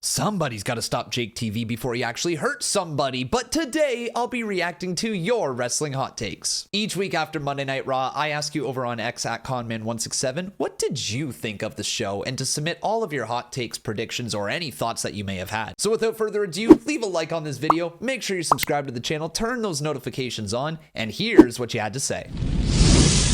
Somebody's got to stop Jake TV before he actually hurts somebody, but today I'll be reacting to your wrestling hot takes. Each week after Monday Night Raw, I ask you over on X at Conman167, what did you think of the show, and to submit all of your hot takes, predictions, or any thoughts that you may have had. So without further ado, leave a like on this video, make sure you subscribe to the channel, turn those notifications on, and here's what you had to say.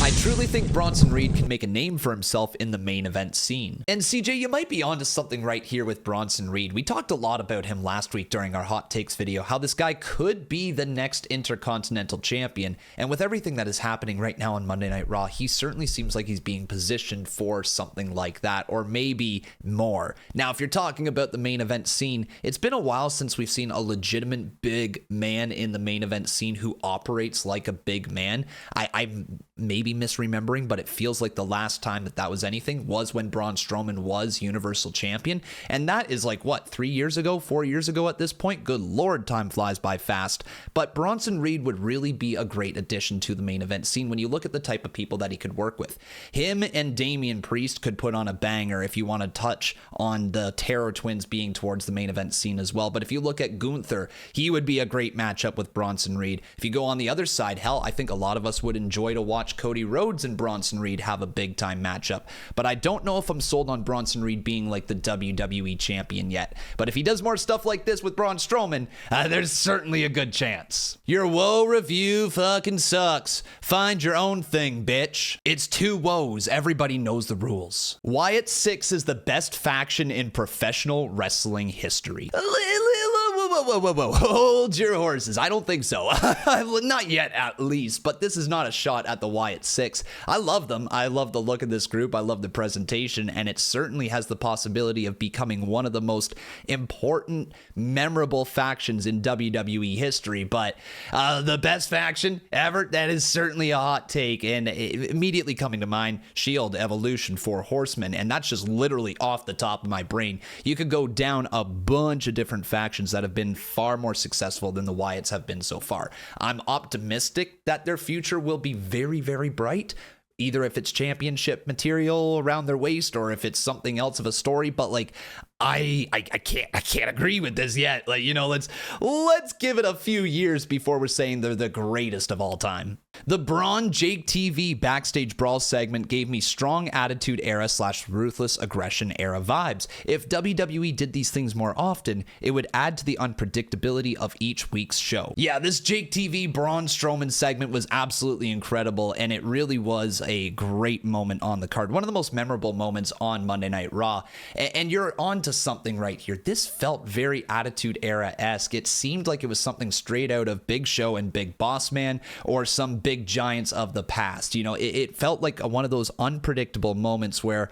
I truly think Bronson Reed can make a name for himself in the main event scene. And CJ, you might be onto something right here with Bronson Reed. We talked a lot about him last week during our hot takes video, how this guy could be the next Intercontinental Champion. And with everything that is happening right now on Monday Night Raw, he certainly seems like he's being positioned for something like that, or maybe more. Now, if you're talking about the main event scene, it's been a while since we've seen a legitimate big man in the main event scene who operates like a big man. I'm maybe misremembering, but it feels like the last time that was anything was when Braun Strowman was Universal Champion, and that is like, what, 3 years ago, 4 years ago at this point? Good lord, time flies by fast. But Bronson Reed would really be a great addition to the main event scene when you look at the type of people that he could work with. Him and Damian Priest could put on a banger if you want to touch on the Terror Twins being towards the main event scene as well. But if you look at Gunther, he would be a great matchup with Bronson Reed. If you go on the other side, hell, I think a lot of us would enjoy to watch Cody Rhodes and Bronson Reed have a big time matchup, but I don't know if I'm sold on Bronson Reed being like the WWE champion yet. But if he does more stuff like this with Braun Strowman, there's certainly a good chance. Your woe review fucking sucks. Find your own thing, bitch. It's two woes. Everybody knows the rules. Wyatt 6 is the best faction in professional wrestling history. Whoa. Hold your horses. I don't think so. Not yet, at least. But this is not a shot at the Wyatt 6. I love them. I love the look of this group. I love the presentation. And it certainly has the possibility of becoming one of the most important, memorable factions in WWE history. But the best faction ever, that is certainly a hot take. And immediately coming to mind, Shield, Evolution, Four Horsemen. And that's just literally off the top of my brain. You could go down a bunch of different factions that have been far more successful than the Wyatts have been so far. I'm optimistic that their future will be very, very bright, either if it's championship material around their waist or if it's something else of a story, but like I can't agree with this yet. Like, you know, let's give it a few years before we're saying they're the greatest of all time. The Braun Jake TV backstage brawl segment gave me strong attitude era / ruthless aggression era vibes. If WWE did these things more often, it would add to the unpredictability of each week's show. Yeah, this Jake TV Braun Strowman segment was absolutely incredible, and it really was a great moment on the card. One of the most memorable moments on Monday Night Raw. And you're on to something right here. This felt very Attitude Era-esque. It seemed like it was something straight out of Big Show and Big Boss Man, or some big giants of the past. You know, it felt like one of those unpredictable moments where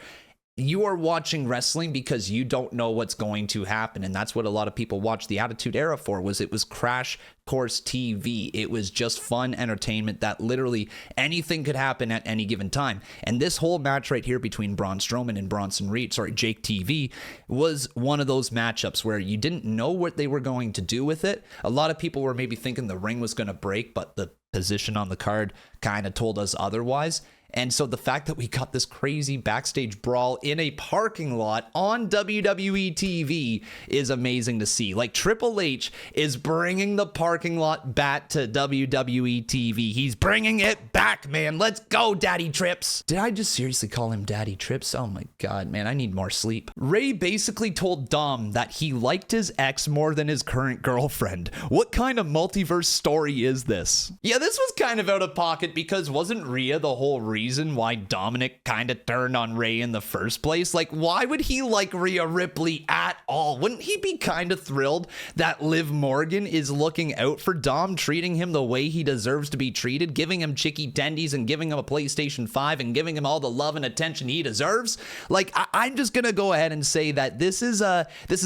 you are watching wrestling because you don't know what's going to happen. And that's what a lot of people watch the Attitude Era for, it was crash course TV. It was just fun entertainment that literally anything could happen at any given time. And this whole match right here between Braun Strowman and Jake TV, was one of those matchups where you didn't know what they were going to do with it. A lot of people were maybe thinking the ring was going to break, but the position on the card kind of told us otherwise. And so the fact that we got this crazy backstage brawl in a parking lot on WWE TV is amazing to see. Like, Triple H is bringing the parking lot back to WWE TV. He's bringing it back, man. Let's go, Daddy Trips. Did I just seriously call him Daddy Trips? Oh my God, man, I need more sleep. Rey basically told Dom that he liked his ex more than his current girlfriend. What kind of multiverse story is this? Yeah, this was kind of out of pocket because wasn't Rhea the whole reason why Dominik kind of turned on Rey in the first place? Like, why would he like Rhea Ripley at all? Wouldn't he be kind of thrilled that Liv Morgan is looking out for Dom, treating him the way he deserves to be treated, giving him chicky tendies and giving him a PlayStation 5 and giving him all the love and attention he deserves? Like, I'm just gonna go ahead and say that this is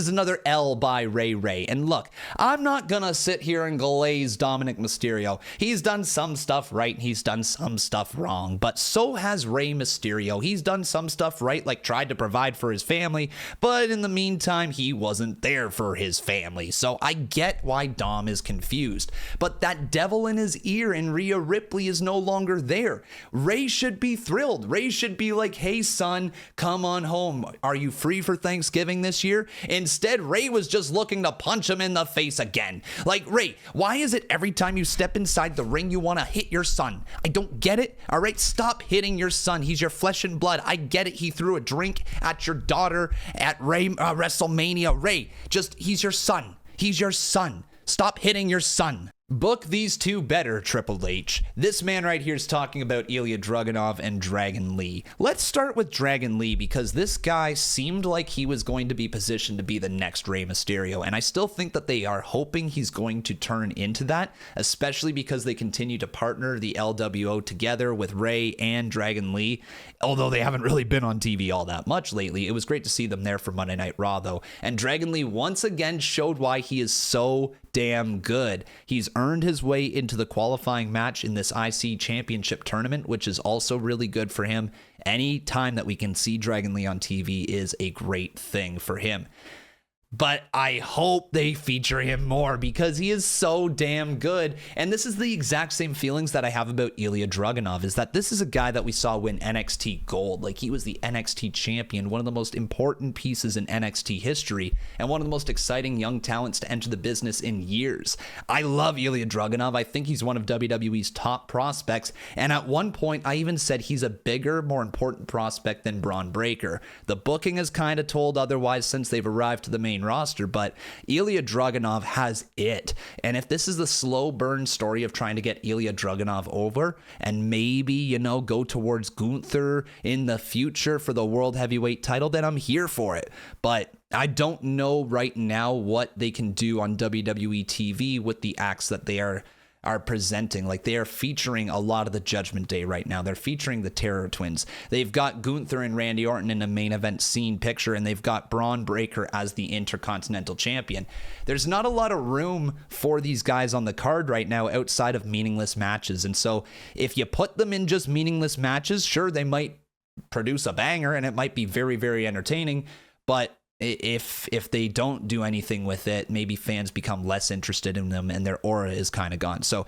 another L by Ray. And look, I'm not gonna sit here and glaze Dominik Mysterio. He's done some stuff right and he's done some stuff wrong, but so has Rey Mysterio. He's done some stuff right, like tried to provide for his family, but in the meantime, time he wasn't there for his family. So I get why Dom is confused. But that devil in his ear in Rhea Ripley is no longer there. Rey should be thrilled. Rey should be like, hey son, come on home. Are you free for Thanksgiving this year? Instead, Rey was just looking to punch him in the face again. Like, Rey, why is it every time you step inside the ring you want to hit your son? I don't get it. All right, stop hitting your son. He's your flesh and blood. I get it. He threw a drink at your daughter at WrestleMania. Rey, he's your son. He's your son. Stop hitting your son. Book these two better, Triple H. This man right here is talking about Ilya Dragunov and Dragon Lee. Let's start with Dragon Lee because this guy seemed like he was going to be positioned to be the next Rey Mysterio, and I still think that they are hoping he's going to turn into that, especially because they continue to partner the LWO together with Rey and Dragon Lee, although they haven't really been on TV all that much lately. It was great to see them there for Monday Night Raw, though, and Dragon Lee once again showed why he is so damn good. He's earned his way into the qualifying match in this IC Championship tournament, which is also really good for him. Any time that we can see Dragon Lee on TV is a great thing for him. But I hope they feature him more because he is so damn good. And this is the exact same feelings that I have about Ilya Dragunov, is that this is a guy that we saw win NXT Gold. Like, he was the NXT champion, one of the most important pieces in NXT history, and one of the most exciting young talents to enter the business in years. I love Ilya Dragunov. I think he's one of WWE's top prospects. And at one point, I even said he's a bigger, more important prospect than Braun Breaker. The booking has kind of told otherwise since they've arrived to the main roster, but Ilya Dragunov has it. And if this is the slow burn story of trying to get Ilya Dragunov over and maybe, go towards Gunther in the future for the World Heavyweight title, then I'm here for it. But I don't know right now what they can do on WWE TV with the acts that they are presenting. Like, they are featuring a lot of the Judgment Day right now. They're featuring the Terror Twins. They've got Gunther and Randy Orton in a main event scene picture, and they've got Braun Breaker as the Intercontinental Champion. There's not a lot of room for these guys on the card right now outside of meaningless matches. And so if you put them in just meaningless matches, sure, they might produce a banger and it might be very, very entertaining, but if they don't do anything with it, maybe fans become less interested in them and their aura is kind of gone. So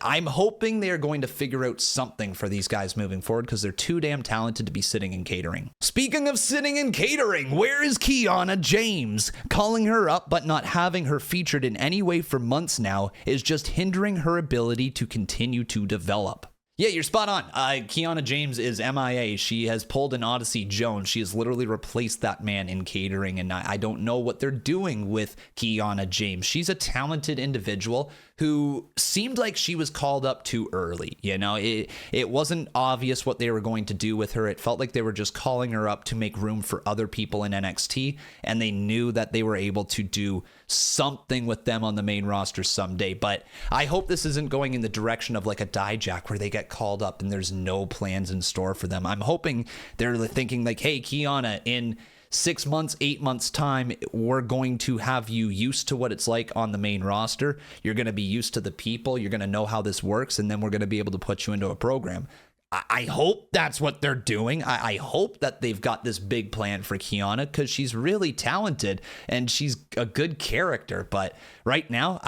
I'm hoping they're going to figure out something for these guys moving forward because they're too damn talented to be sitting in catering. Speaking of sitting in catering, where is Kiana James? Calling her up but not having her featured in any way for months now is just hindering her ability to continue to develop. Yeah, you're spot on. Kiana James is MIA. She has pulled an Odyssey Jones. She has literally replaced that man in catering, and I don't know what they're doing with Kiana James. She's a talented individual who seemed like she was called up too early. It wasn't obvious what they were going to do with her. It felt like they were just calling her up to make room for other people in NXT, and they knew that they were able to do something with them on the main roster someday. But I hope this isn't going in the direction of like a Dijak where they get called up and there's no plans in store for them. I'm hoping they're thinking like, hey, Kiana, in 6 months, 8 months time, we're going to have you used to what it's like on the main roster. You're going to be used to the people. You're going to know how this works. And then we're going to be able to put you into a program. I hope that's what they're doing. I hope that they've got this big plan for Kiana because she's really talented and she's a good character. But right now,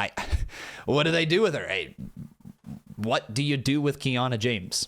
what do they do with her? What do you do with Kiana James?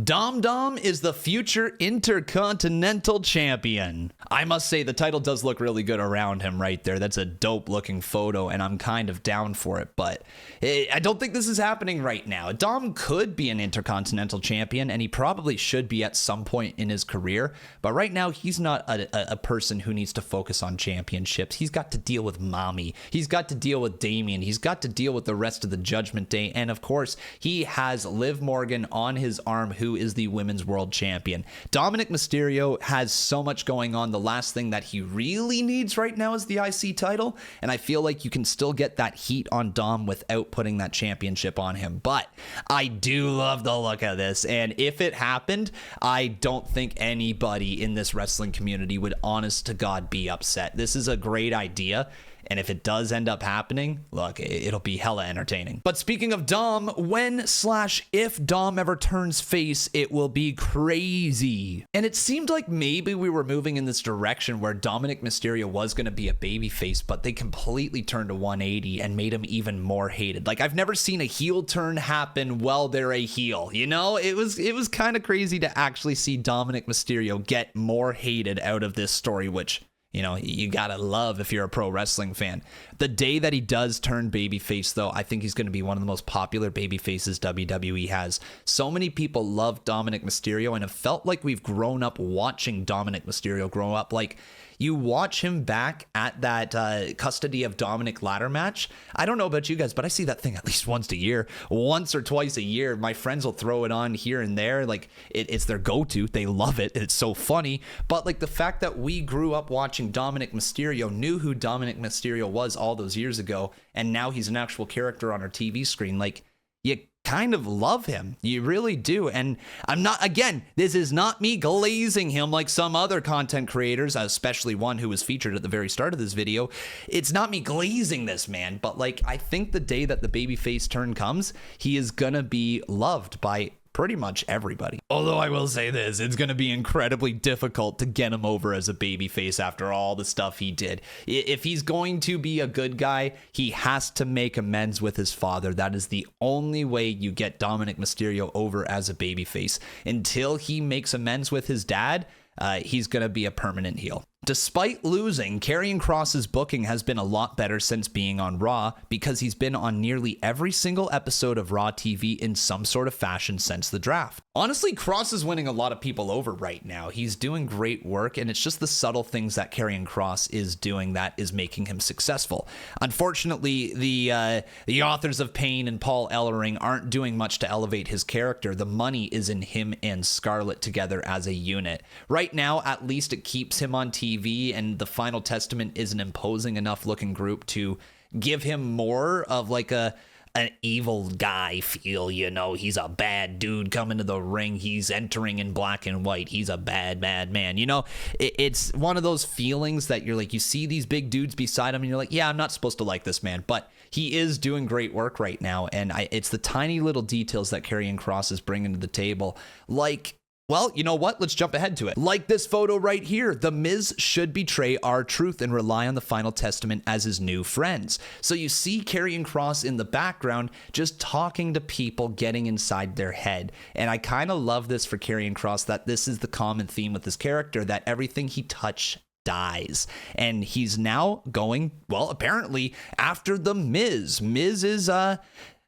Dom is the future Intercontinental Champion. I must say the title does look really good around him right there. That's a dope looking photo and I'm kind of down for it, but I don't think this is happening right now. Dom could be an Intercontinental Champion and he probably should be at some point in his career, but right now he's not a person who needs to focus on championships. He's got to deal with Mommy. He's got to deal with Damien. He's got to deal with the rest of the Judgment Day, and of course he has Liv Morgan on his arm, who is the Women's World Champion. Dominik Mysterio has so much going on. The last thing that he really needs right now is the IC title, and I feel like you can still get that heat on Dom without putting that championship on him. But I do love the look of this, and if it happened, I don't think anybody in this wrestling community would honest to God be upset. This is a great idea. And if it does end up happening, look, it'll be hella entertaining. But speaking of Dom, when/if Dom ever turns face, it will be crazy. And it seemed like maybe we were moving in this direction where Dominik Mysterio was going to be a babyface, but they completely turned a 180 and made him even more hated. Like, I've never seen a heel turn happen while they're a heel, you know? It was kind of crazy to actually see Dominik Mysterio get more hated out of this story, which, you know, you gotta love if you're a pro wrestling fan. The day that he does turn babyface, though, I think he's going to be one of the most popular babyfaces WWE has. So many people love Dominik Mysterio and have felt like we've grown up watching Dominik Mysterio grow up. Like, you watch him back at that Custody of Dominik ladder match. I don't know about you guys, but I see that thing at least once or twice a year. My friends will throw it on here and there. Like, it's their go-to. They love it. It's so funny. But like, the fact that we grew up watching Dominik Mysterio, knew who Dominik Mysterio was all those years ago, and now he's an actual character on our TV screen. Like, you kind of love him. You really do. And I'm not, again, this is not me glazing him like some other content creators, especially one who was featured at the very start of this video. It's not me glazing this man, but like, I think the day that the babyface turn comes, he is gonna be loved by pretty much everybody. Although I will say this, it's going to be incredibly difficult to get him over as a babyface after all the stuff he did. If he's going to be a good guy, he has to make amends with his father. That is the only way you get Dominik Mysterio over as a babyface. Until he makes amends with his dad, he's going to be a permanent heel. Despite losing, Karrion Kross's booking has been a lot better since being on Raw, because he's been on nearly every single episode of Raw TV in some sort of fashion since the draft. Honestly, Kross is winning a lot of people over right now. He's doing great work, and it's just the subtle things that Karrion Kross is doing that is making him successful. Unfortunately, the authors of Pain and Paul Ellering aren't doing much to elevate his character. The money is in him and Scarlett together as a unit. Right now, at least it keeps him on TV, and the Final Testament is an imposing enough looking group to give him more of like an evil guy feel. You know, he's a bad dude coming to the ring, he's entering in black and white, he's a bad man. You know, it's one of those feelings that you're like, you see these big dudes beside him and you're like, yeah, I'm not supposed to like this man, but he is doing great work right now. And it's the tiny little details that Karrion Kross is bringing to the table. Like, well, you know what? Let's jump ahead to it. Like this photo right here, The Miz should betray R-Truth and rely on the Final Testament as his new friends. So you see Karrion Kross in the background just talking to people, getting inside their head. And I kind of love this for Karrion Kross, that this is the common theme with this character, that everything he touches dies. And he's now going, well, apparently after The Miz. Miz is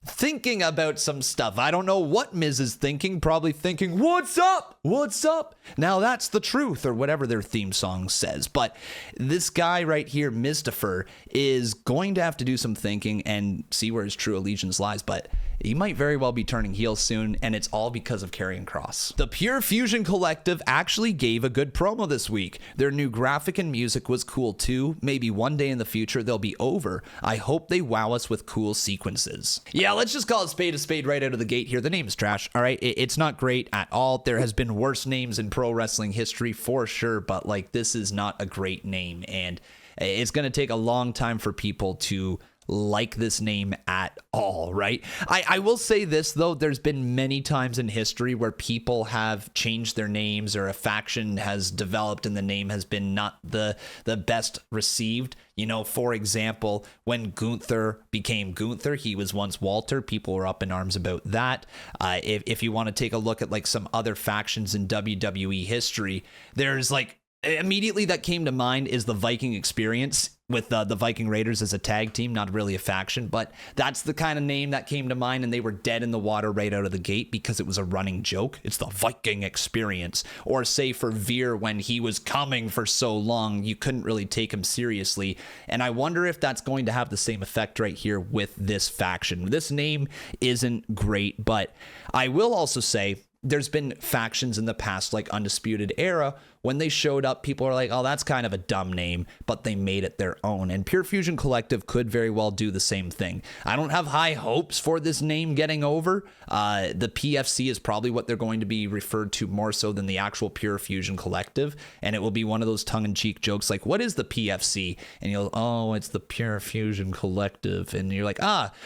thinking about some stuff. I don't know what Miz is thinking. Probably thinking, what's up? What's up? Now that's the truth, or whatever their theme song says. But this guy right here, Miztofer, is going to have to do some thinking and see where his true allegiance lies. But he might very well be turning heel soon, and it's all because of Karrion Kross. The Pure Fusion Collective actually gave a good promo this week. Their new graphic and music was cool too. Maybe one day in the future they'll be over. I hope they wow us with cool sequences. Yeah, let's just call a spade right out of the gate here. The name is trash, all right? It's not great at all. There has been worse names in pro wrestling history for sure, but like, this is not a great name, and it's going to take a long time for people to like this name at all, right? I will say this, though. There's been many times in history where people have changed their names, or a faction has developed and the name has been not the best received. You know, for example, when Gunther became Gunther, he was once Walter. People were up in arms about that. If you want to take a look at like some other factions in WWE history, there's like, immediately that came to mind is the Viking Experience, with the Viking Raiders as a tag team, not really a faction, but that's the kind of name that came to mind, and they were dead in the water right out of the gate because it was a running joke. It's the Viking Experience. Or say for Veer, when he was coming for so long, you couldn't really take him seriously, and I wonder if that's going to have the same effect right here with this faction. This name isn't great, but I will also say there's been factions in the past, like Undisputed Era, when they showed up, people are like, oh, that's kind of a dumb name, but they made it their own. And Pure Fusion Collective could very well do the same thing. I don't have high hopes for this name getting over. The PFC is probably what they're going to be referred to more so than the actual Pure Fusion Collective. And it will be one of those tongue-in-cheek jokes like, what is the PFC? And you'll, oh, it's the Pure Fusion Collective. And you're like,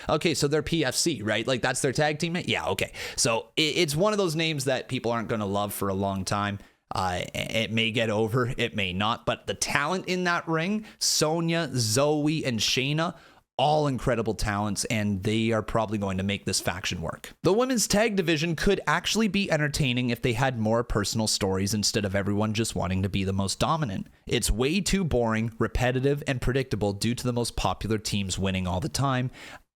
okay, so they're PFC, right? Like that's their tag team? Yeah, okay. So it's one of those names that people aren't going to love for a long time. It may get over, it may not, but the talent in that ring, Sonya, Zoe, and Shayna, all incredible talents, and they are probably going to make this faction work. The women's tag division could actually be entertaining if they had more personal stories instead of everyone just wanting to be the most dominant. It's way too boring, repetitive, and predictable due to the most popular teams winning all the time,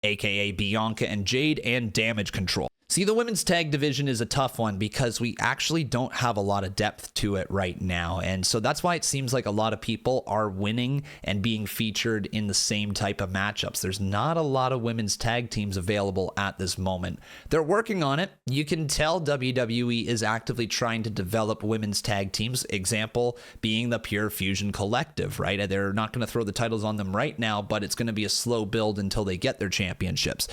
aka Bianca and Jade and Damage Control. See, the women's tag division is a tough one because we actually don't have a lot of depth to it right now. And so that's why it seems like a lot of people are winning and being featured in the same type of matchups. There's not a lot of women's tag teams available at this moment. They're working on it. You can tell WWE is actively trying to develop women's tag teams. Example being the Pure Fusion Collective, right? They're not going to throw the titles on them right now, but it's going to be a slow build until they get their championships.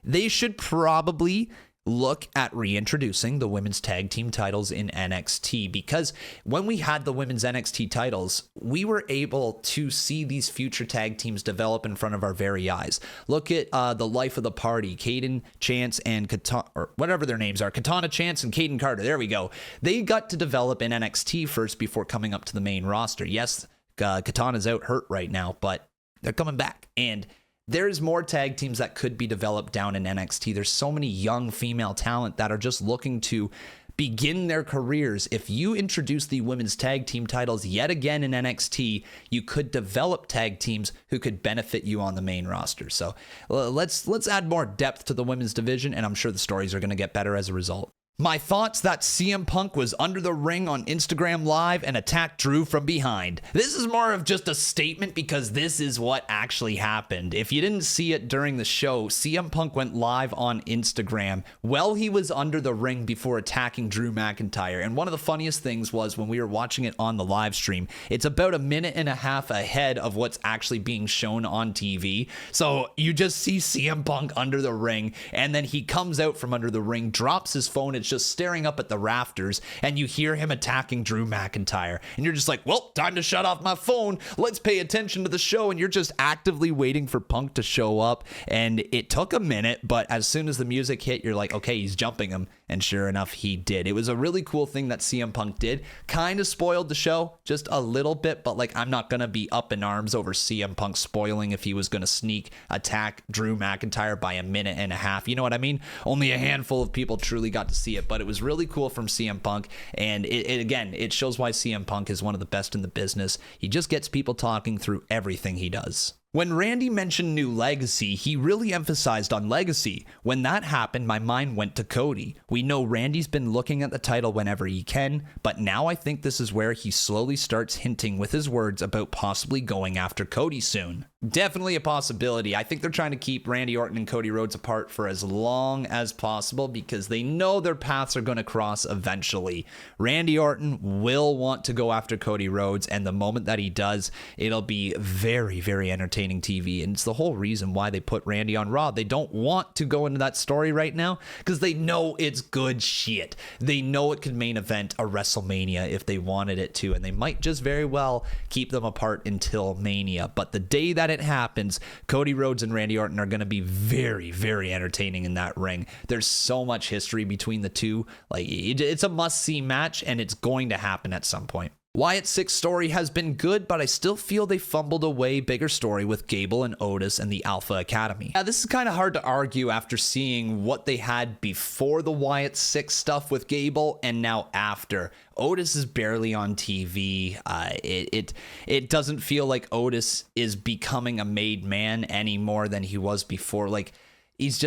They should probably look at reintroducing the women's tag team titles in NXT, because when we had the women's NXT titles, we were able to see these future tag teams develop in front of our very eyes. Look at the life of the party, Caden, Chance, and Katana, or whatever their names are, Katana, Chance, and Caden Carter. There we go. They got to develop in NXT first before coming up to the main roster. Yes, Katana's out hurt right now, but they're coming back. And there's more tag teams that could be developed down in NXT. There's so many young female talent that are just looking to begin their careers. If you introduce the women's tag team titles yet again in NXT, you could develop tag teams who could benefit you on the main roster. So let's add more depth to the women's division, and I'm sure the stories are going to get better as a result. My thoughts that CM Punk was under the ring on Instagram Live and attacked Drew from behind. This is more of just a statement because this is what actually happened. If you didn't see it during the show, CM Punk went live on Instagram while he was under the ring before attacking Drew McIntyre. And one of the funniest things was when we were watching it on the live stream, it's about a minute and a half ahead of what's actually being shown on TV. So you just see CM Punk under the ring, and then he comes out from under the ring, drops his phone, just staring up at the rafters, and you hear him attacking Drew McIntyre, and you're just like, well, time to shut off my phone, let's pay attention to the show. And you're just actively waiting for Punk to show up, and it took a minute, but as soon as the music hit, you're like, okay, he's jumping him, and sure enough, he did. It was a really cool thing that CM Punk did. Kind of spoiled the show just a little bit, but like, I'm not gonna be up in arms over CM Punk spoiling if he was gonna sneak attack Drew McIntyre by a minute and a half. You know what I mean? Only a handful of people truly got to see it, but it was really cool from CM Punk, and it shows why CM Punk is one of the best in the business. He just gets people talking through everything he does. When Randy mentioned New Legacy, he really emphasized on Legacy. When that happened, my mind went to Cody. We know Randy's been looking at the title whenever he can, but now I think this is where he slowly starts hinting with his words about possibly going after Cody soon. Definitely a possibility. I think they're trying to keep Randy Orton and Cody Rhodes apart for as long as possible because they know their paths are going to cross eventually. Randy Orton will want to go after Cody Rhodes, and the moment that he does, it'll be very, very entertaining TV, and it's the whole reason why they put Randy on Raw. They don't want to go into that story right now because they know it's good shit. They know it could main event a WrestleMania if they wanted it to, and they might just very well keep them apart until Mania. But the day that it happens, Cody Rhodes and Randy Orton are going to be very, very entertaining in that ring. There's so much history between the two. Like, it's a must-see match, and it's going to happen at some point. Wyatt 6 story has been good, but I still feel they fumbled a way bigger story with Gable and Otis and the Alpha Academy. Yeah, this is kind of hard to argue after seeing what they had before the Wyatt 6 stuff with Gable and now after. Otis is barely on TV. It doesn't feel like Otis is becoming a made man any more than he was before. Like, he's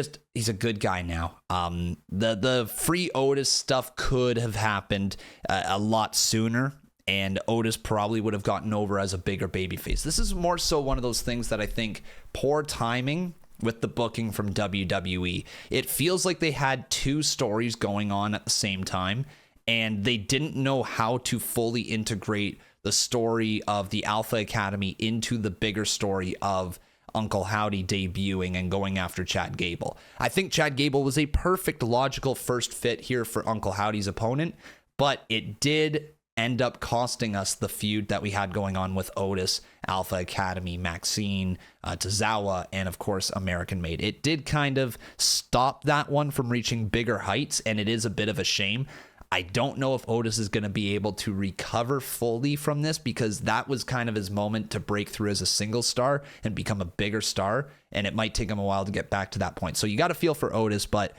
a good guy now. The free Otis stuff could have happened a lot sooner, and Otis probably would have gotten over as a bigger babyface. This is more so one of those things that I think poor timing with the booking from WWE. It feels like they had two stories going on at the same time, and they didn't know how to fully integrate the story of the Alpha Academy into the bigger story of Uncle Howdy debuting and going after Chad Gable. I think Chad Gable was a perfect logical first fit here for Uncle Howdy's opponent, but it did end up costing us the feud that we had going on with Otis, Alpha Academy, Maxine, Tozawa, and of course American Made. It did kind of stop that one from reaching bigger heights, and it is a bit of a shame. I don't know if Otis is going to be able to recover fully from this, because that was kind of his moment to break through as a single star and become a bigger star, and it might take him a while to get back to that point. So you got to feel for Otis, but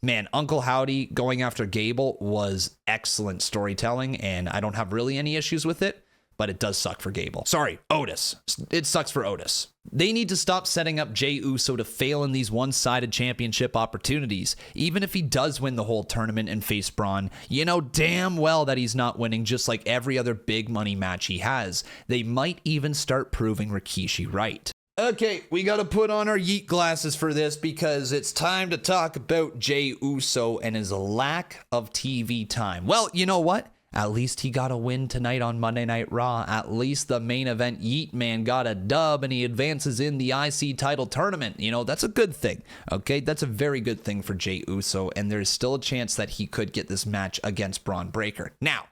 man, Uncle Howdy going after Gable was excellent storytelling, and I don't have really any issues with it, but it does suck for Gable. Sorry, Otis. It sucks for Otis. They need to stop setting up Jey Uso to fail in these one-sided championship opportunities. Even if he does win the whole tournament and face Braun, you know damn well that he's not winning, just like every other big money match he has. They might even start proving Rikishi right. Okay, we got to put on our yeet glasses for this, because it's time to talk about Jey Uso and his lack of TV time. Well, you know what? At least he got a win tonight on Monday Night Raw. At least the main event Yeet Man got a dub, and he advances in the IC title tournament. You know, that's a good thing. Okay, that's a very good thing for Jey Uso, and there's still a chance that he could get this match against Braun Breaker. Now,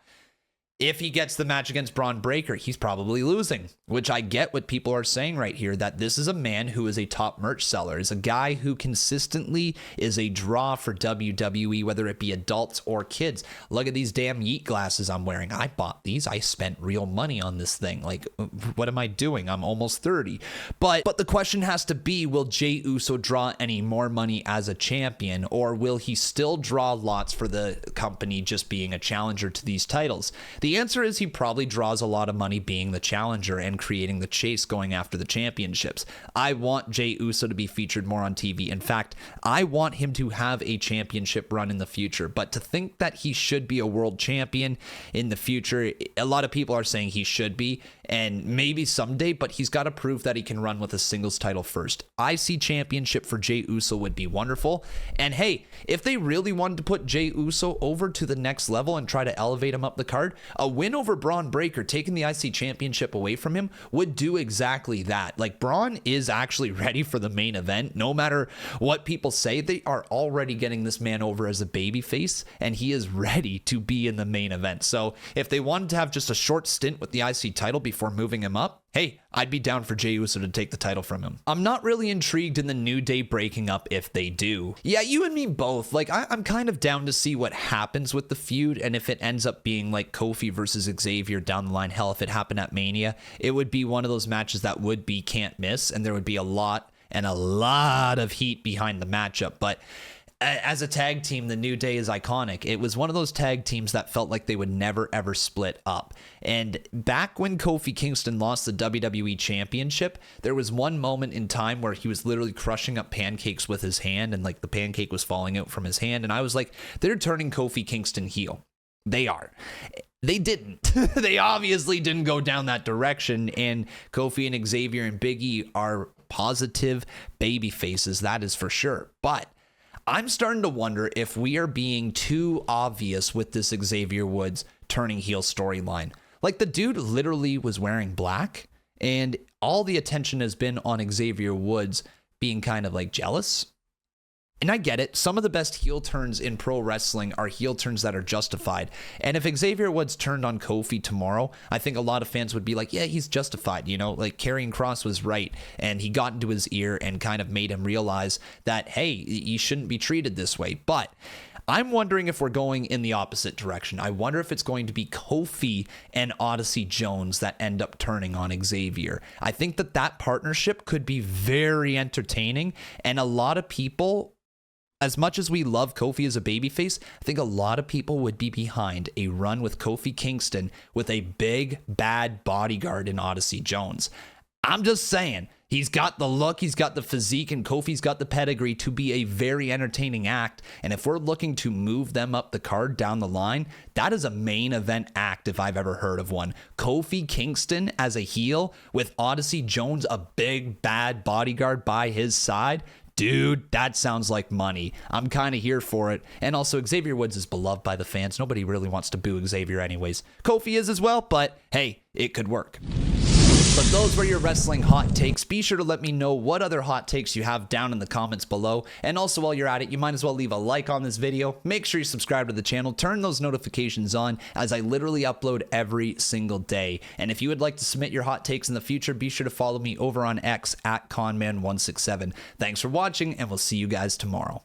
if he gets the match against Braun Breaker, he's probably losing, which I get what people are saying right here, that this is a man who is a top merch seller, is a guy who consistently is a draw for WWE, whether it be adults or kids. Look at these damn Yeet glasses I'm wearing. I bought these. I spent real money on this thing. Like, what am I doing? I'm almost 30. But the question has to be, will Jey Uso draw any more money as a champion, or will he still draw lots for the company just being a challenger to these titles? The answer is he probably draws a lot of money being the challenger and creating the chase going after the championships. I want Jey Uso to be featured more on TV. In fact, I want him to have a championship run in the future. But to think that he should be a world champion in the future, a lot of people are saying he should be, and maybe someday, but he's got to prove that he can run with a singles title first. IC championship for Jey Uso would be wonderful. And hey, if they really wanted to put Jey Uso over to the next level and try to elevate him up the card, a win over Braun Breaker, taking the IC championship away from him, would do exactly that. Like, Braun is actually ready for the main event. No matter what people say, they are already getting this man over as a babyface, and he is ready to be in the main event. So if they wanted to have just a short stint with the IC title before moving him up, hey, I'd be down for Jey Uso to take the title from him. I'm not really intrigued in the New Day breaking up if they do. Yeah, you and me both. Like, I'm kind of down to see what happens with the feud, and if it ends up being like Kofi versus Xavier down the line, hell, if it happened at Mania, it would be one of those matches that would be can't miss, and there would be a lot of heat behind the matchup. But as a tag team, the New Day is iconic. It was one of those tag teams that felt like they would never, ever split up. And back when Kofi Kingston lost the WWE Championship, there was one moment in time where he was literally crushing up pancakes with his hand, and like the pancake was falling out from his hand. And I was like, they're turning Kofi Kingston heel. They are. They didn't. They obviously didn't go down that direction. And Kofi and Xavier and Big E are positive baby faces, that is for sure. But I'm starting to wonder if we are being too obvious with this Xavier Woods turning heel storyline. Like, the dude literally was wearing black, and all the attention has been on Xavier Woods being kind of like jealous. And I get it. Some of the best heel turns in pro wrestling are heel turns that are justified. And if Xavier Woods turned on Kofi tomorrow, I think a lot of fans would be like, yeah, he's justified. You know, like Karrion Kross was right. And he got into his ear and kind of made him realize that, hey, you shouldn't be treated this way. But I'm wondering if we're going in the opposite direction. I wonder if it's going to be Kofi and Odyssey Jones that end up turning on Xavier. I think that partnership could be very entertaining. And a lot of people, as much as we love Kofi as a babyface, I think a lot of people would be behind a run with Kofi Kingston with a big, bad bodyguard in Odyssey Jones. I'm just saying, he's got the look, he's got the physique, and Kofi's got the pedigree to be a very entertaining act. And if we're looking to move them up the card down the line, that is a main event act if I've ever heard of one. Kofi Kingston as a heel with Odyssey Jones, a big, bad bodyguard by his side. Dude, that sounds like money. I'm kind of here for it. And also, Xavier Woods is beloved by the fans. Nobody really wants to boo Xavier anyways. Kofi is as well, but hey, it could work. But those were your wrestling hot takes. Be sure to let me know what other hot takes you have down in the comments below. And also, while you're at it, you might as well leave a like on this video. Make sure you subscribe to the channel. Turn those notifications on, as I literally upload every single day. And if you would like to submit your hot takes in the future, be sure to follow me over on X at Conman167. Thanks for watching, and we'll see you guys tomorrow.